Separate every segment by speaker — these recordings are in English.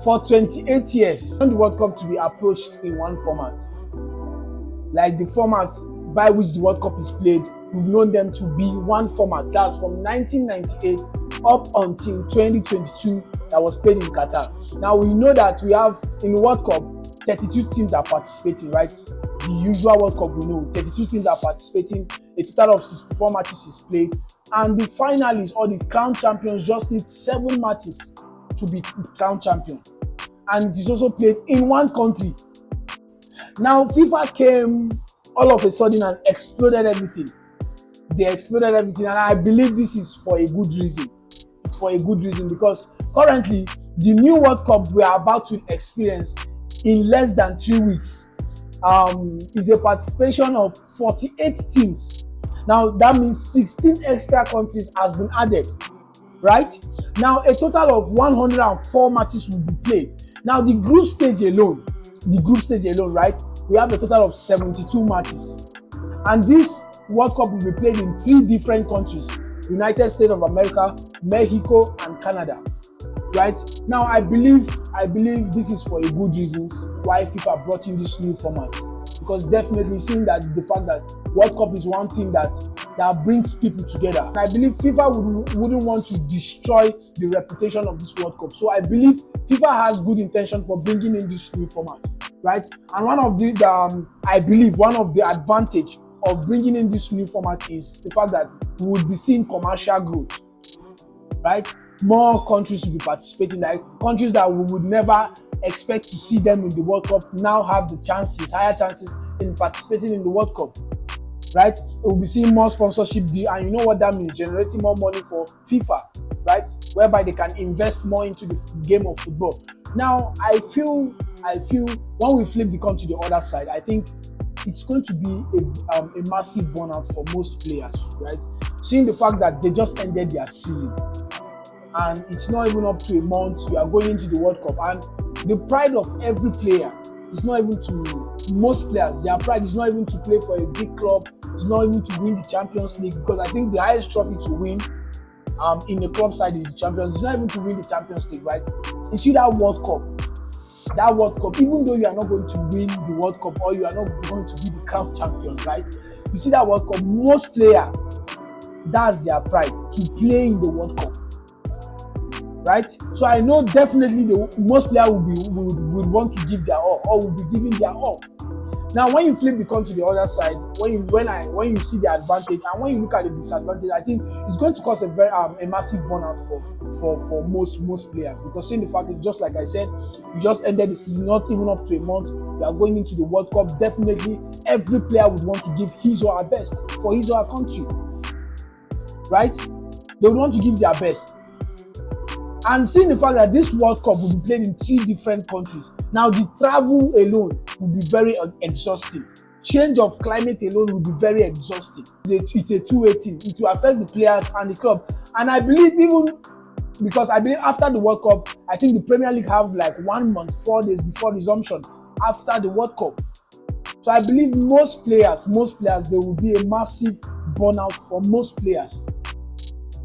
Speaker 1: For 28 years, the World Cup to be approached in one format. Like the format by which the World Cup is played, we've known them to be one format. That's from 1998 up until 2022 that was played in Qatar. Now we know that we have in the World Cup 32 teams are participating, right? The usual World Cup we know 32 teams are participating. A total of 64 matches is played, and the finalists or the crown champions just need 7 matches to be crown champion, and it is also played in one country. Now FIFA came all of a sudden and exploded everything. They exploded everything, and I believe this is for a good reason. It's for a good reason because currently the new World Cup we are about to experience in less than 3 weeks is a participation of 48 teams. Now that means 16 extra countries has been added, right? Now a total of 104 matches will be played. Now the group stage alone, right? We have a total of 72 matches, and this World Cup will be played in 3 different countries: United States of America, Mexico, and Canada. Right now, I believe this is for a good reasons why FIFA brought in this new format, because definitely seeing that the fact that World Cup is one thing that brings people together. And I believe FIFA wouldn't want to destroy the reputation of this World Cup. So I believe FIFA has good intention for bringing in this new format, right? And one of the advantage of bringing in this new format is the fact that we would be seeing commercial growth, right? More countries will be participating, like countries that we would never expect to see them in the World Cup now have the higher chances in participating in the World Cup, right? We'll be seeing more sponsorship deal, and you know what that means, generating more money for FIFA, right? Whereby they can invest more into the game of football. Now, I feel when we flip the coin to the other side, I think it's going to be a massive burnout for most players, right? Seeing the fact that they just ended their season, and it's not even up to a month, you are going into the World Cup, and the pride of every player is not even to most players. Their pride is not even to play for a big club. It's not even to win the Champions League, because I think the highest trophy to win in the club side is the Champions. It's not even to win the Champions League, right? You see that World Cup. That World Cup, even though you are not going to win the World Cup or you are not going to be the crown champion, right? You see that World Cup, most players, that's their pride, to play in the World Cup, right? So I know definitely most players would want to give their all, or will be giving their all. Now, when you flip the coin to the other side, when you see the advantage and when you look at the disadvantage, I think it's going to cause a very a massive burnout for most players, because seeing the fact that, just like I said, you just ended the season, not even up to a month, you are going into the World Cup. Definitely, every player would want to give his or her best for his or her country, right? They would want to give their best. And seeing the fact that this World Cup will be played in 3 different countries, now the travel alone will be very exhausting. Change of climate alone will be very exhausting. It's a two-way thing. It will affect the players and the club. And I believe after the World Cup, I think the Premier League have like 1 month, 4 days before resumption after the World Cup. So I believe most players, there will be a massive burnout for most players.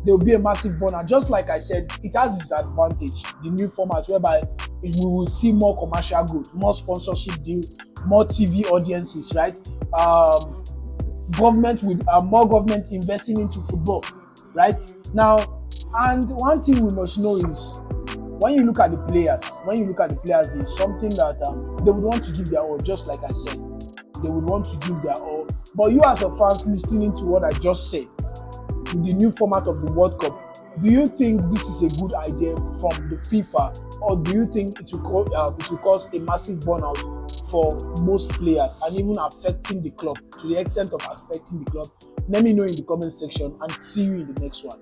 Speaker 1: There will be a massive burnout. Just like I said, it has its advantage, the new format, whereby we will see more commercial growth, more sponsorship deal, more TV audiences, right? More government investing into football, right? Now, and one thing we must know is, when you look at the players, it's something that they would want to give their all, just like I said. They would want to give their all. But you as a fan listening to what I just said, with the new format of the World Cup, do you think this is a good idea from the FIFA, or do you think it will cause a massive burnout for most players and even affecting the club, to the extent of affecting the club? Let me know in the comment section, and see you in the next one.